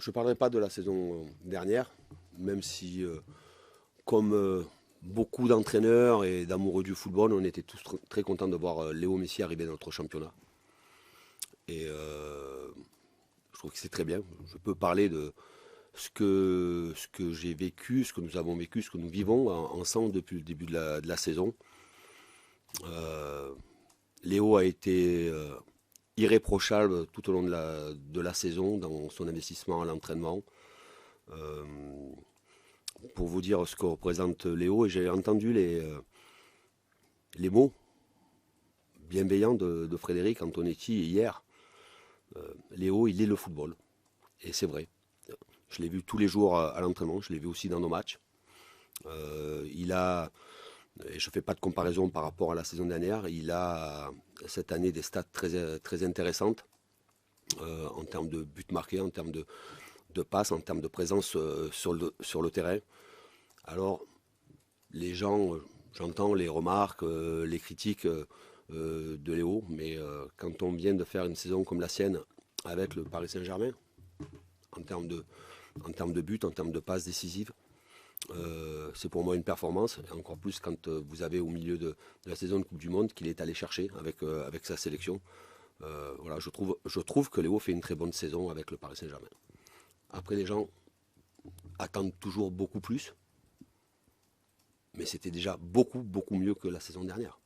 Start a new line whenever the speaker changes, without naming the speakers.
je ne parlerai pas de la saison dernière, même si, comme beaucoup d'entraîneurs et d'amoureux du football, on était tous très contents de voir Léo Messi arriver dans notre championnat. Et je trouve que c'est très bien. Je peux parler de ce que j'ai vécu, ce que nous avons vécu, ce que nous vivons ensemble depuis le début de la saison. Euh, Léo a été irréprochable tout au long de la saison dans son investissement à l'entraînement. Euh, pour vous dire ce que représente Léo, et j'ai entendu les mots bienveillants de Frédéric Antonetti hier. Léo, il est le football. Et c'est vrai. Je l'ai vu tous les jours à l'entraînement, je l'ai vu aussi dans nos matchs. Il a, et je ne fais pas de comparaison par rapport à la saison dernière, il a cette année des stats très, très intéressantes en termes de buts marqués, en termes de passes, en termes de présence sur le terrain. Alors, les gens, j'entends les remarques, les critiques de Léo, mais quand on vient de faire une saison comme la sienne avec le Paris Saint-Germain, en termes de buts, en termes de passes décisives, c'est pour moi une performance, et encore plus quand vous avez au milieu de la saison de Coupe du Monde qu'il est allé chercher avec sa sélection. Voilà, je trouve que Léo fait une très bonne saison avec le Paris Saint-Germain. Après, les gens attendent toujours beaucoup plus, mais c'était déjà beaucoup, beaucoup mieux que la saison dernière.